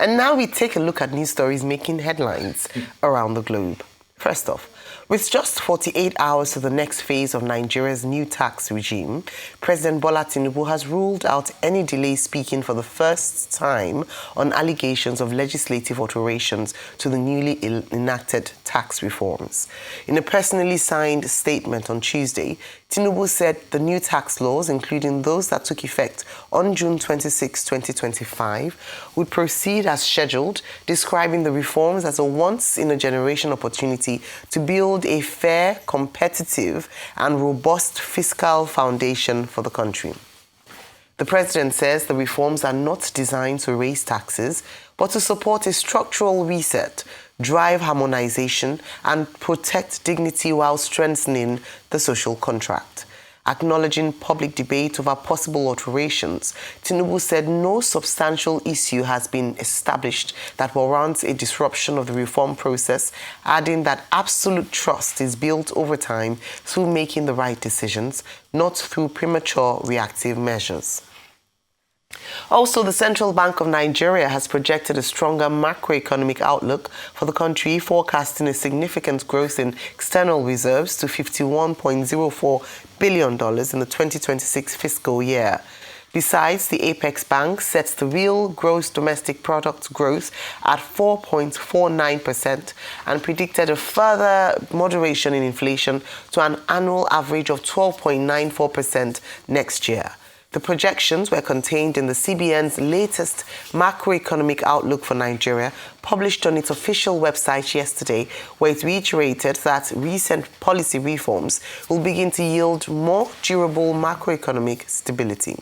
And now we take a look at news stories making headlines around the globe. First off, with just 48 hours to the next phase of Nigeria's new tax regime, President Bola Tinubu has ruled out any delay speaking for the first time on allegations of legislative alterations to the newly enacted tax reforms. In a personally signed statement on Tuesday, Tinubu said the new tax laws, including those that took effect on June 26, 2025, would proceed as scheduled, describing the reforms as a once-in-a-generation opportunity to build a fair, competitive, and robust fiscal foundation for the country. The president says the reforms are not designed to raise taxes, but to support a structural reset, drive harmonization, and protect dignity while strengthening the social contract. Acknowledging public debate over possible alterations, Tinubu said no substantial issue has been established that warrants a disruption of the reform process, adding that absolute trust is built over time through making the right decisions, not through premature reactive measures. Also, the Central Bank of Nigeria has projected a stronger macroeconomic outlook for the country, forecasting a significant growth in external reserves to $51.04 billion in the 2026 fiscal year. Besides, the Apex Bank sets the real gross domestic product growth at 4.49% and predicted a further moderation in inflation to an annual average of 12.94% next year. The projections were contained in the CBN's latest macroeconomic outlook for Nigeria, published on its official website yesterday, where it reiterated that recent policy reforms will begin to yield more durable macroeconomic stability.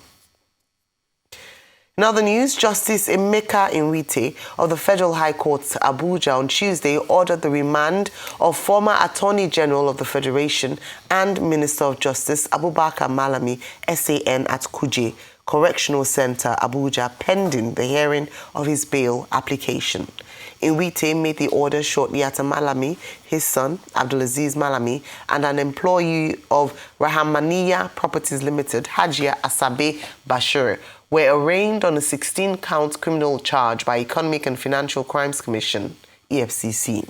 In other news, Justice Emeka Nwite of the Federal High Court, Abuja, on Tuesday ordered the remand of former Attorney General of the Federation and Minister of Justice Abubakar Malami, SAN, at Kuje Correctional Center, Abuja, pending the hearing of his bail application. Nwite made the order shortly after Malami, his son, Abdulaziz Malami, and an employee of Rahmaniya Properties Limited, Hajia Asabe Bashir, were arraigned on a 16-count criminal charge by Economic and Financial Crimes Commission, EFCC.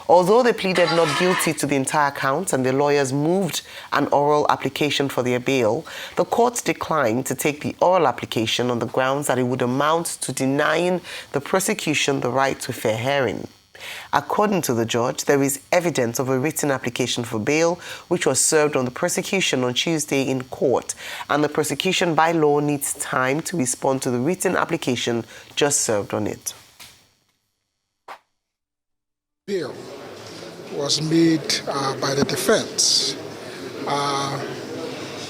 Although they pleaded not guilty to the entire count and their lawyers moved an oral application for their bail, the court declined to take the oral application on the grounds that it would amount to denying the prosecution the right to a fair hearing. According to the judge, there is evidence of a written application for bail, which was served on the prosecution on Tuesday in court, and the prosecution by law needs time to respond to the written application just served on it. Bail was made by the defense,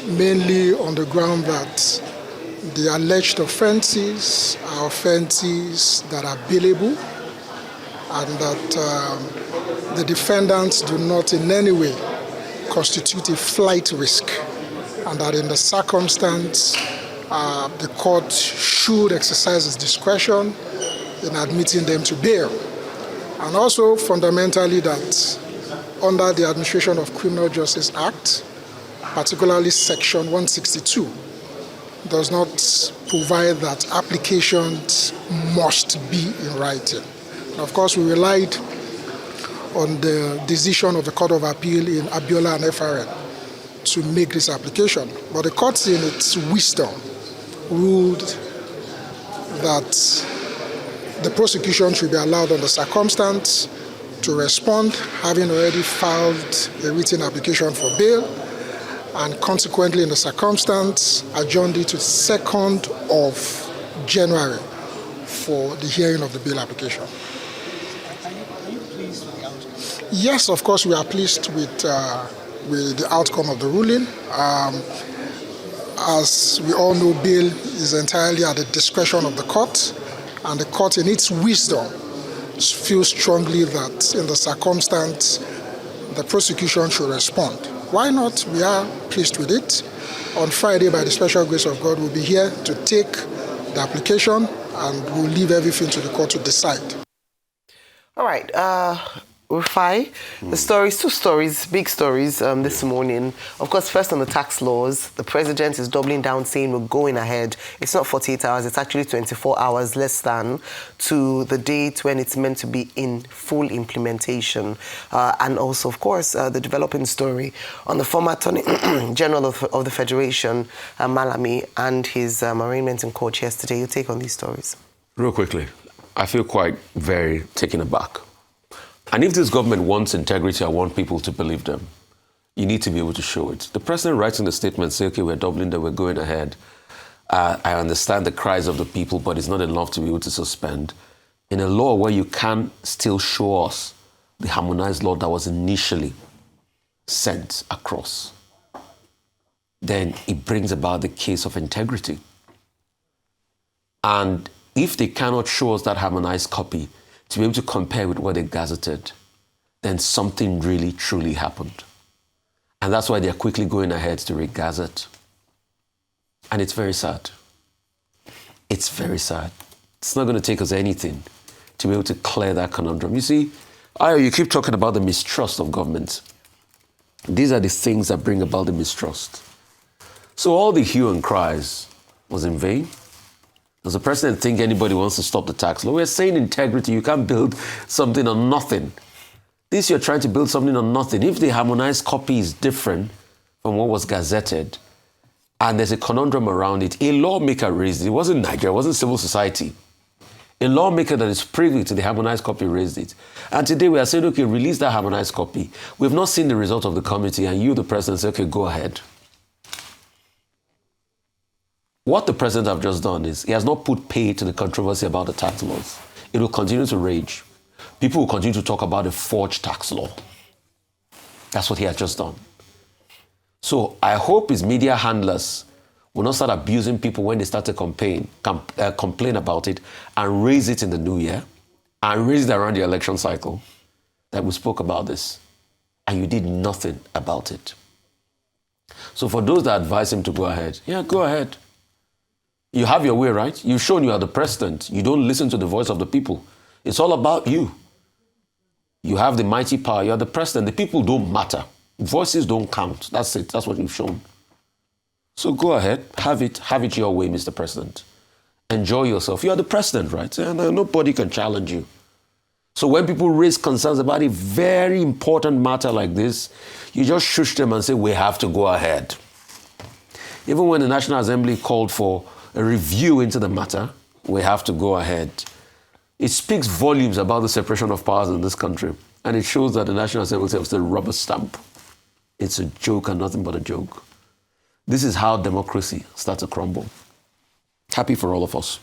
mainly on the ground that the alleged offenses are offenses that are bailable, and that the defendants do not in any way constitute a flight risk, and that in the circumstance, the court should exercise its discretion in admitting them to bail. And also fundamentally that under the Administration of Criminal Justice Act, particularly Section 162, does not provide that applications must be in writing. Of course, we relied on the decision of the Court of Appeal in Abiola and FRN to make this application. But the court, in its wisdom, ruled that the prosecution should be allowed on the circumstance to respond, having already filed a written application for bail, and consequently, in the circumstance, adjourned it to 2nd of January for the hearing of the bail application. Yes, of course, we are pleased with the outcome of the ruling. As we all know, bail is entirely at the discretion of the court, and the court, in its wisdom, feels strongly that in the circumstance, the prosecution should respond. Why not? We are pleased with it. On Friday, by the special grace of God, we'll be here to take the application, and we'll leave everything to the court to decide. All right. Rufai, the stories, two stories, big stories this morning. Of course, first on the tax laws, the president is doubling down saying we're going ahead. It's not 48 hours, it's actually 24 hours less than to the date when it's meant to be in full implementation. And also, of course, the developing story on the former Attorney General of the Federation, Malami, and his arraignment in court yesterday. Your take on these stories? Real quickly, I feel quite very taken aback. And if this government wants integrity, I want people to believe them. You need to be able to show it. The president writes in the statement, say, okay, we're doubling that, we're going ahead. I understand the cries of the people, but it's not enough to be able to suspend. In a law where you can still show us the harmonized law that was initially sent across, then it brings about the case of integrity. And if they cannot show us that harmonized copy, to be able to compare with what they gazetted, then something really, truly happened. And that's why they're quickly going ahead to re-gazette. And it's very sad. It's very sad. It's not going to take us anything to be able to clear that conundrum. You see, you keep talking about the mistrust of government. These are the things that bring about the mistrust. So all the hue and cries was in vain. Does the president think anybody wants to stop the tax law? We're saying integrity. You can't build something on nothing. This, you're trying to build something on nothing. If the harmonized copy is different from what was gazetted, and there's a conundrum around it, a lawmaker raised it. It wasn't Nigeria, it wasn't civil society. A lawmaker that is privy to the harmonized copy raised it. And today we are saying, okay, release that harmonized copy. We've not seen the result of the committee, and you, the president, say, okay, go ahead. What the president have just done is he has not put pay to the controversy about the tax laws. It will continue to rage. People will continue to talk about a forged tax law. That's what he has just done. So I hope his media handlers will not start abusing people when they start to complain about it and raise it in the new year and raise it around the election cycle that we spoke about this. And you did nothing about it. So for those that advise him to go ahead, yeah, go ahead. You have your way, right? You've shown you are the president. You don't listen to the voice of the people. It's all about you. You have the mighty power. You are the president. The people don't matter. Voices don't count. That's it. That's what you've shown. So go ahead. Have it your way, Mr. President. Enjoy yourself. You are the president, right? And nobody can challenge you. So when people raise concerns about a very important matter like this, you just shush them and say, we have to go ahead. Even when the National Assembly called for a review into the matter, we have to go ahead. It speaks volumes about the separation of powers in this country. And it shows that the National Assembly is a rubber stamp. It's a joke and nothing but a joke. This is how democracy starts to crumble. Happy for all of us.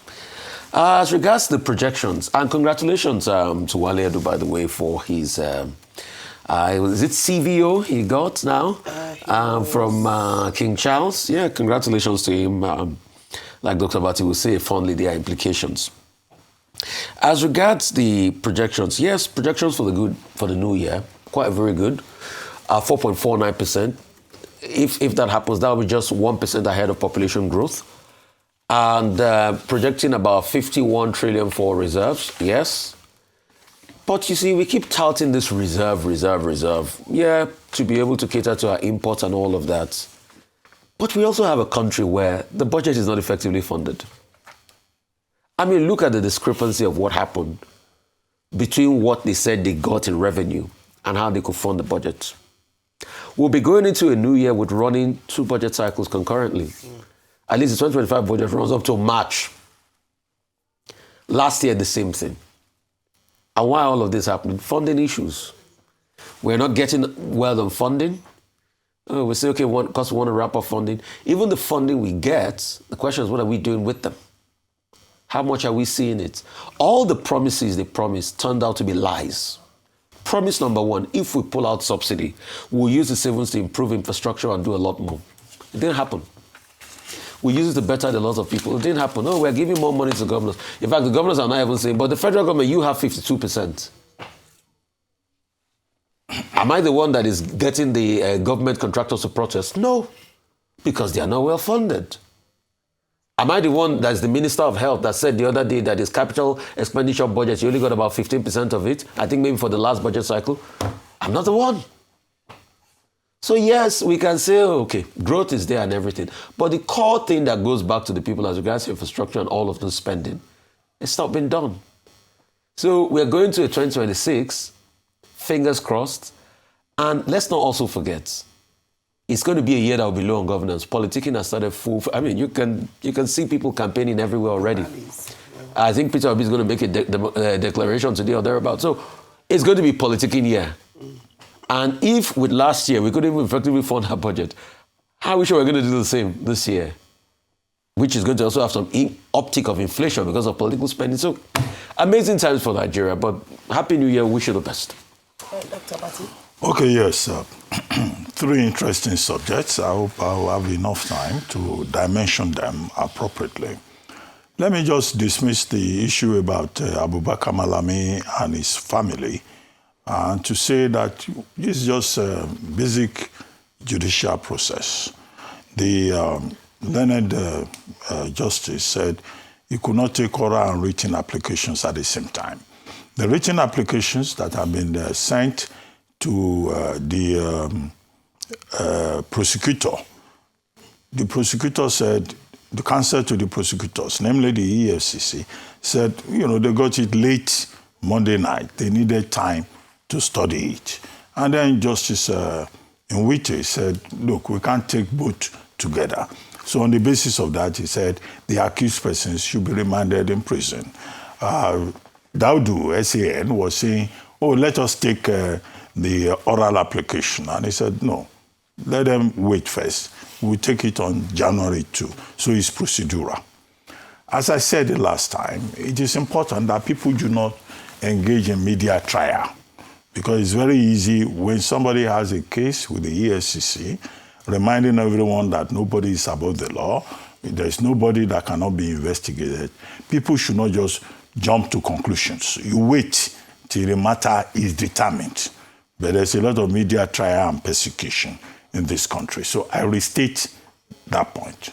As regards to the projections, and congratulations to Wale Edu, by the way, for his, is it CVO he got now from King Charles? Yeah, congratulations to him. Like Dr. Bati will say fondly, there are implications. As regards the projections, yes, projections for the new year, quite very good, 4.49%. If that happens, that will be just 1% ahead of population growth. And projecting about 51 trillion for reserves, yes. But you see, we keep touting this reserve. Yeah, to be able to cater to our imports and all of that. But we also have a country where the budget is not effectively funded. I mean, look at the discrepancy of what happened between what they said they got in revenue and how they could fund the budget. We'll be going into a new year with running 2 budget cycles concurrently. At least the 2025 budget runs up to March. Last year, the same thing. And why all of this happening? Funding issues. We're not getting well on funding. We say, okay, because we want to wrap up funding. Even the funding we get, the question is, what are we doing with them? How much are we seeing it? All the promises they promised turned out to be lies. Promise number 1, if we pull out subsidy, we'll use the savings to improve infrastructure and do a lot more. It didn't happen. We use it to better the lots of people. It didn't happen. No, we're giving more money to governors. In fact, the governors are not even saying, but the federal government, you have 52%. Am I the one that is getting the government contractors to protest? No, because they are not well funded. Am I the one that's the Minister of Health that said the other day that his capital expenditure budget, you only got about 15% of it? I think maybe for the last budget cycle. I'm not the one. So yes, we can say, okay, growth is there and everything. But the core thing that goes back to the people as regards to infrastructure and all of those spending, it's not been done. So we're going to a 2026, fingers crossed. And let's not also forget, it's going to be a year that will be low on governance. Politicking has started full. I mean, you can see people campaigning everywhere already. I think Peter Obi is going to make a declaration today or thereabout. So it's going to be politicking year. And if with last year we couldn't even effectively fund our budget, how are we sure we're going to do the same this year? Which is going to also have some uptick of inflation because of political spending. So amazing times for Nigeria, but Happy New Year, wish you the best. Dr. Bati. Okay, yes. Three interesting subjects. I hope I'll have enough time to dimension them appropriately. Let me just dismiss the issue about Abubakar Malami and his family and to say that this is just a basic judicial process. The learned justice said he could not take oral and written applications at the same time. The written applications that have been sent to the prosecutor said, the counsel to the prosecutors, namely the EFCC, said, they got it late Monday night. They needed time to study it. And then Justice Nwite said, look, we can't take both together. So on the basis of that, he said the accused persons should be remanded in prison. Daudu, SAN, was saying, let us take the oral application. And he said, no, let them wait first. We'll take it on January 2. So it's procedural. As I said the last time, it is important that people do not engage in media trial, because it's very easy when somebody has a case with the EFCC, reminding everyone that nobody is above the law, there's nobody that cannot be investigated. People should not just jump to conclusions. You wait till the matter is determined. But there's a lot of media trial and persecution in this country. So I restate that point.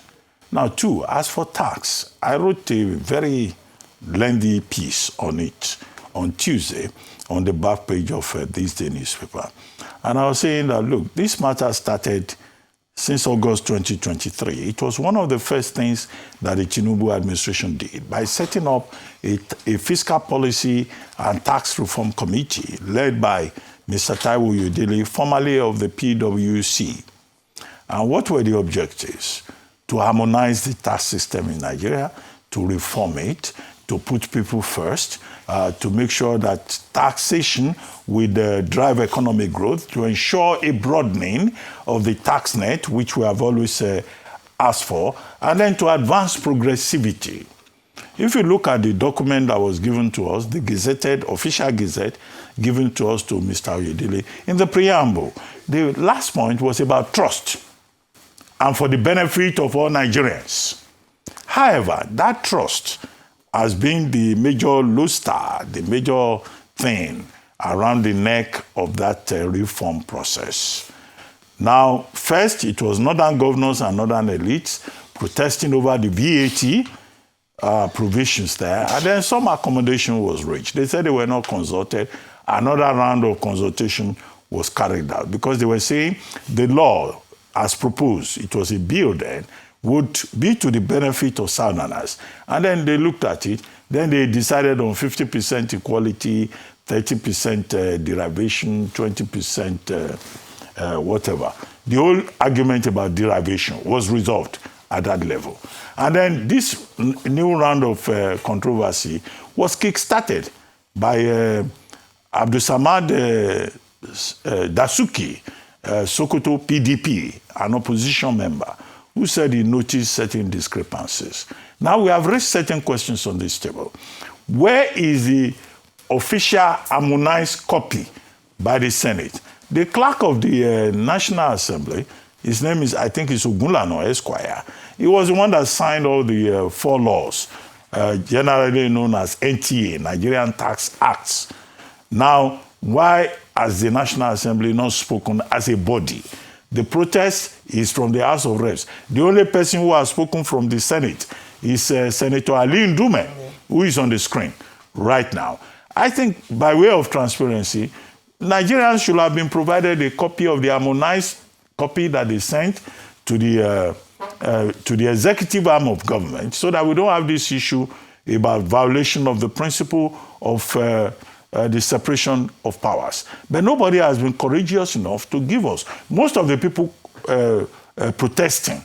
Now, two, as for tax, I wrote a very lengthy piece on it on Tuesday on the back page of this day newspaper. And I was saying that, look, this matter started since August 2023. It was one of the first things that the Tinubu administration did by setting up a fiscal policy and tax reform committee led by Mr. Taiwo Oyedele, formerly of the PwC. And what were the objectives? To harmonize the tax system in Nigeria, to reform it, to put people first, to make sure that taxation will drive economic growth, to ensure a broadening of the tax net, which we have always asked for, and then to advance progressivity. If you look at the document that was given to us, the gazetted, official gazette given to us to Mr. Oyedele, in the preamble, the last point was about trust and for the benefit of all Nigerians. However, that trust has been the major lodestar, the major thing around the neck of that reform process. Now, first, it was northern governors and northern elites protesting over the VAT provisions there, and then some accommodation was reached. They said they were not consulted. Another round of consultation was carried out because they were saying the law, as proposed, it was a bill then, would be to the benefit of Southerners. And then they looked at it. Then they decided on 50% equality, 30% derivation, 20% whatever. The whole argument about derivation was resolved at that level. And then this new round of controversy was kick-started by Abdulsamad Dasuki, Sokoto PDP, an opposition member, who said he noticed certain discrepancies. Now we have raised certain questions on this table. Where is the official harmonized copy by the Senate? The clerk of the National Assembly, his name is, I think it's Ogunlano Esquire. He was the one that signed all the 4 laws, generally known as NTA, Nigerian Tax Acts. Now, why has the National Assembly not spoken as a body? The protest is from the House of Reps. The only person who has spoken from the Senate is Senator Ali Ndume, who is on the screen right now. I think by way of transparency, Nigerians should have been provided a copy of the harmonized copy that they sent to the executive arm of government, so that we don't have this issue about violation of the principle of the separation of powers. But nobody has been courageous enough to give us. Most of the people protesting,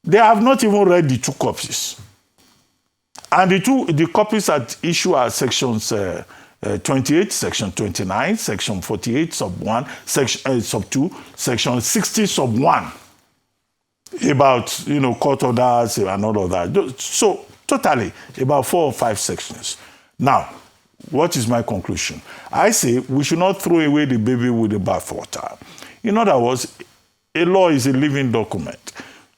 they have not even read the two copies. And the copies at issue are sections 28, section 29, section 48, sub 1, section sub 2, section 60, sub 1, about, court orders and all of that. So totally about 4 or 5 sections. Now, what is my conclusion? I say we should not throw away the baby with the bathwater. In other words, a law is a living document.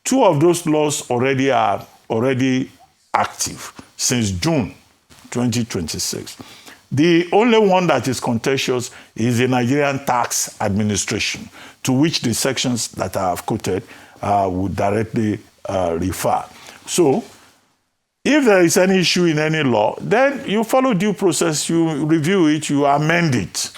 2 of those laws are already active since June 2026. The only one that is contentious is the Nigerian Tax Administration, to which the sections that I have quoted would directly refer. So, if there is any issue in any law, then you follow due process, you review it, you amend it.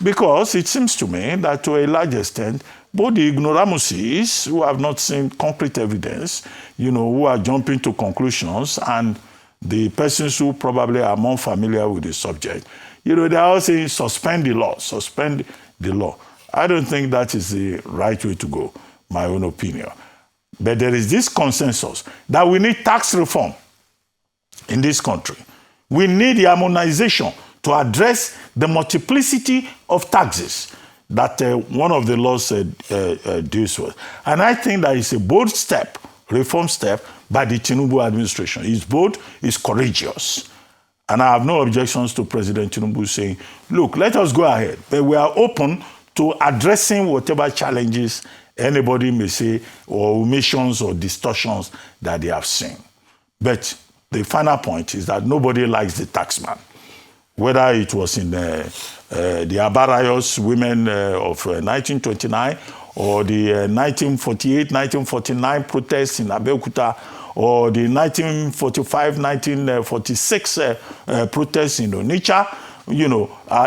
Because it seems to me that to a large extent, both the ignoramuses who have not seen concrete evidence, who are jumping to conclusions, and the persons who probably are more familiar with the subject, they're all saying suspend the law, suspend the law. I don't think that is the right way to go, my own opinion. But there is this consensus that we need tax reform in this country. We need the harmonization to address the multiplicity of taxes that one of the laws deals with. And I think that is a bold step, reform step, by the Tinubu administration. It's bold, it's courageous. And I have no objections to President Tinubu saying, look, let us go ahead, but we are open to addressing whatever challenges anybody may say, or omissions or distortions that they have seen. But the final point is that nobody likes the taxman. Whether it was in the Abarayos women of 1929, or the 1948-1949 protests in Abeokuta, or the 1945-1946 protests in Onitsha,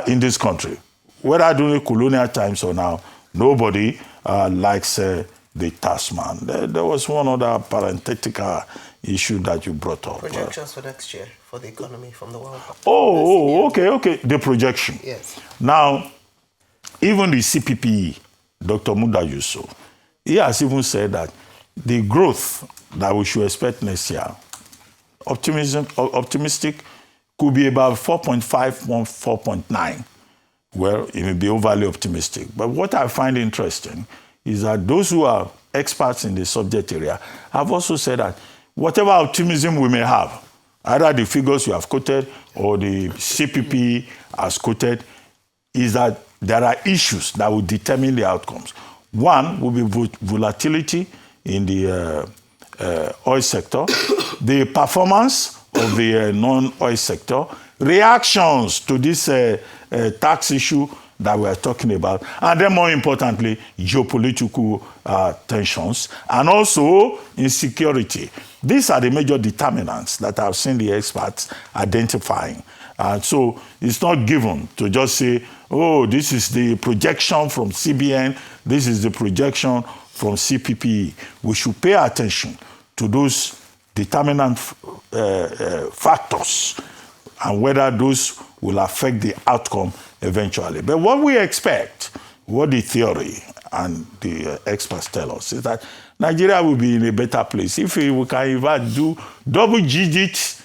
in this country. Whether during colonial times or now, nobody likes the taxman. There was one other parenthetical issue that you brought up. Projections for next year for the economy from the World Cup. Okay. The projection. Yes. Now, even the CPPE, Dr. Muda Yusuf, he has even said that the growth that we should expect next year, optimistic, could be about 4.5, 4.9. Well, it may be overly optimistic. But what I find interesting is that those who are experts in the subject area have also said that whatever optimism we may have, either the figures you have quoted or the CPP has quoted, is that there are issues that will determine the outcomes. One will be volatility in the oil sector, the performance of the non-oil sector, reactions to this tax issue that we are talking about, and then more importantly, geopolitical tensions, and also insecurity. These are the major determinants that I've seen the experts identifying. So it's not given to just say, oh, this is the projection from CBN, this is the projection from CPPE. We should pay attention to those determinant factors and whether those will affect the outcome eventually. But what we expect, what the theory and the experts tell us, is that Nigeria will be in a better place if we can even do double-digit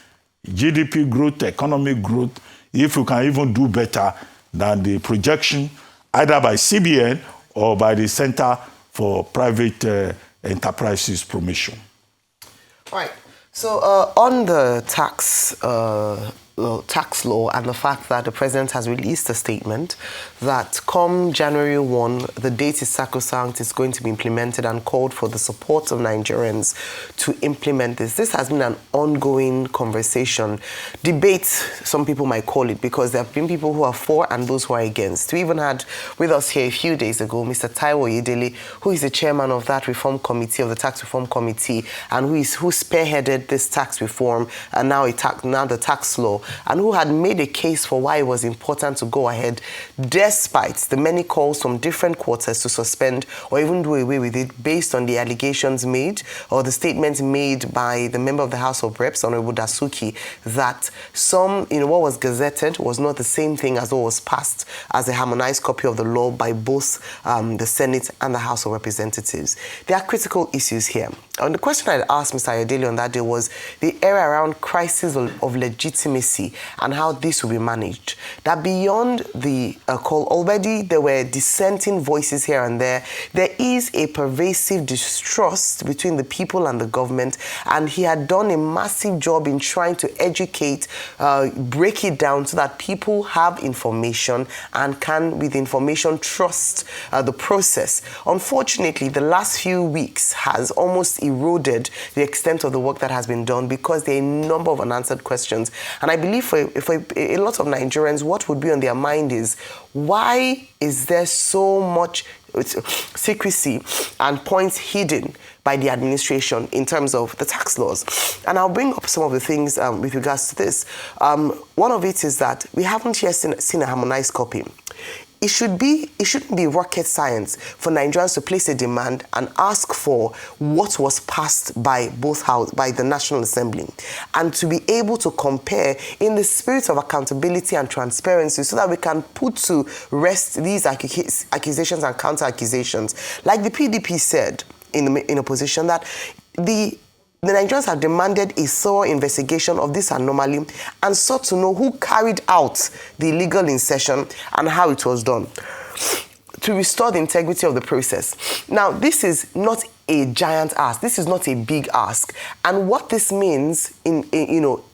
GDP growth, economic growth, if we can even do better than the projection either by CBN or by the Center for Private Enterprises Promotion. Right. So on the tax tax law and the fact that the president has released a statement that come January 1, the date is sacrosanct, is going to be implemented, and called for the support of Nigerians to implement this. This has been an ongoing conversation, debate, some people might call it, because there have been people who are for and those who are against. We even had with us here a few days ago Mr. Taiwo Yedele, who is the chairman of that reform committee, of the tax reform committee, and who spearheaded this tax reform and now the tax law, and who had made a case for why it was important to go ahead despite the many calls from different quarters to suspend or even do away with it based on the allegations made or the statements made by the member of the House of Reps, Honorable Dasuki, that what was gazetted was not the same thing as what was passed as a harmonized copy of the law by both the Senate and the House of Representatives. There are critical issues here. And the question I asked Mr. Ayodele on that day was the area around crisis of legitimacy and how this will be managed. That beyond the call, already there were dissenting voices here and there. There is a pervasive distrust between the people and the government, and he had done a massive job in trying to educate, break it down so that people have information and can, with information, trust the process. Unfortunately, the last few weeks has almost eroded the extent of the work that has been done because there are a number of unanswered questions. And I believe for a lot of Nigerians, what would be on their mind is, why is there so much secrecy and points hidden by the administration in terms of the tax laws? And I'll bring up some of the things with regards to this. One of it is that we haven't yet seen a harmonized copy. It shouldn't be rocket science for Nigerians to place a demand and ask for what was passed by both houses, by the National Assembly, and to be able to compare in the spirit of accountability and transparency so that we can put to rest these accusations and counter-accusations. Like the PDP said in opposition, that the Nigerians have demanded a thorough investigation of this anomaly and sought to know who carried out the illegal insertion and how it was done to restore the integrity of the process. Now, this is not a giant ask. This is not a big ask. And what this means,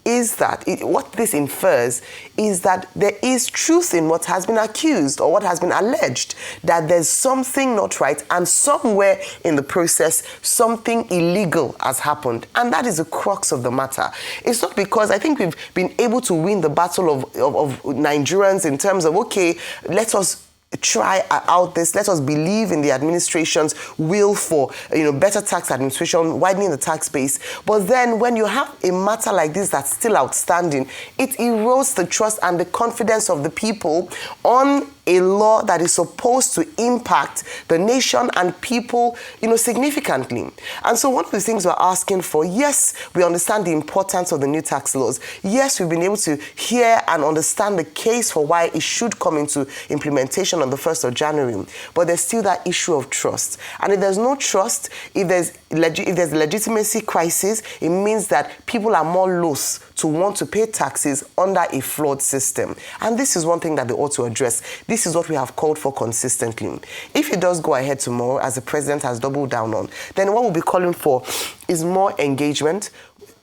is that what this infers is that there is truth in what has been accused or what has been alleged, that there's something not right and somewhere in the process something illegal has happened. And that is the crux of the matter. It's not because I think we've been able to win the battle of Nigerians in terms of, okay, let us try out this. Let us believe in the administration's will for better tax administration, widening the tax base. But then when you have a matter like this that's still outstanding, it erodes the trust and the confidence of the people on a law that is supposed to impact the nation and people, significantly. And so one of the things we're asking for, yes, we understand the importance of the new tax laws. Yes, we've been able to hear and understand the case for why it should come into implementation on the 1st of January. But there's still that issue of trust. And if there's no trust, if there's a legitimacy crisis, it means that people are more loath to want to pay taxes under a flawed system. And this is one thing that they ought to address. This is what we have called for consistently. If it does go ahead tomorrow, as the president has doubled down on, then what we'll be calling for is more engagement.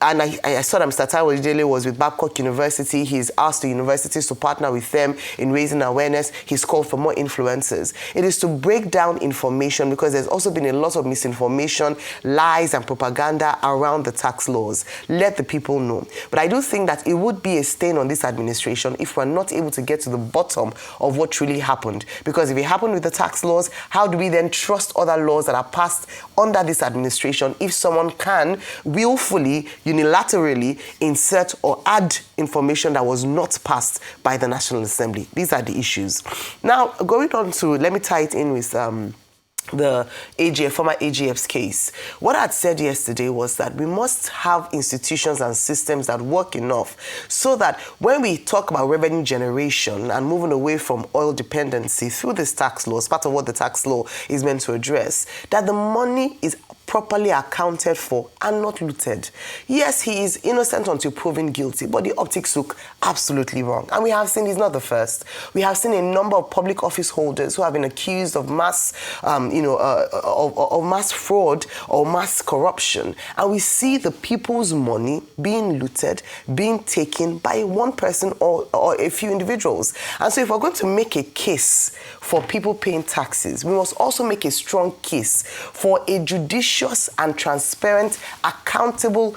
And I saw that Mr. Taiwo Yedele was with Babcock University. He's asked the universities to partner with them in raising awareness. He's called for more influencers. It is to break down information because there's also been a lot of misinformation, lies and propaganda around the tax laws. Let the people know. But I do think that it would be a stain on this administration if we're not able to get to the bottom of what truly happened. Because if it happened with the tax laws, how do we then trust other laws that are passed under this administration if someone can willfully, unilaterally insert or add information that was not passed by the National Assembly? These are the issues. Now, going on to, let me tie it in with the AGF, former AGF's case. What I had said yesterday was that we must have institutions and systems that work enough so that when we talk about revenue generation and moving away from oil dependency through this tax law, as part of what the tax law is meant to address, that the money is properly accounted for and not looted. Yes, he is innocent until proven guilty, but the optics look absolutely wrong. And we have seen he's not the first. We have seen a number of public office holders who have been accused of mass, of mass fraud or mass corruption. And we see the people's money being looted, being taken by one person or a few individuals. And so if we're going to make a case for people paying taxes, we must also make a strong case for a judicious and transparent, accountable,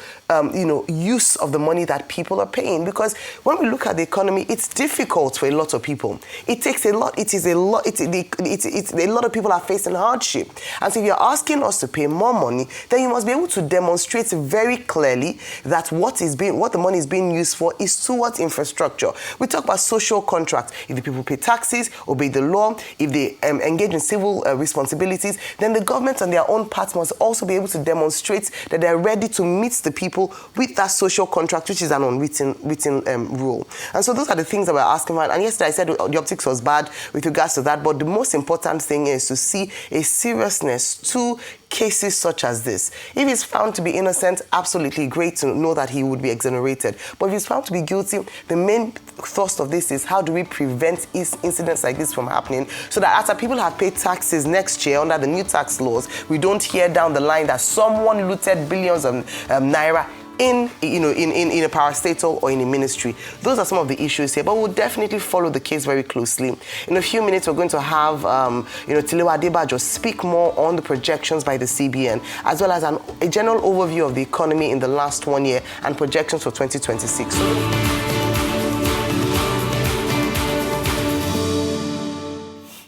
use of the money that people are paying. Because when we look at the economy, it's difficult for a lot of people. It takes a lot. A lot of people are facing hardship. And so if you're asking us to pay more money, then you must be able to demonstrate very clearly that what the money is being used for is towards infrastructure. We talk about social contracts. If the people pay taxes, obey the law, if they engage in civil responsibilities, then the government on their own part must also be able to demonstrate that they're ready to meet the people with that social contract, which is an unwritten rule. And so those are the things that we're asking for. And yesterday I said the optics was bad with regards to that, but the most important thing is to see a seriousness to cases such as this. If he's found to be innocent, absolutely great to know that he would be exonerated. But if he's found to be guilty, the main thrust of this is how do we prevent incidents like this from happening, so that after people have paid taxes next year under the new tax laws, we don't hear down the line that someone looted billions of naira in a parastatal or in a ministry. Those are some of the issues here, but we'll definitely follow the case very closely. In a few minutes, we're going to have Tilewa Adebajo speak more on the projections by the CBN, as well as a general overview of the economy in the last 1 year and projections for 2026.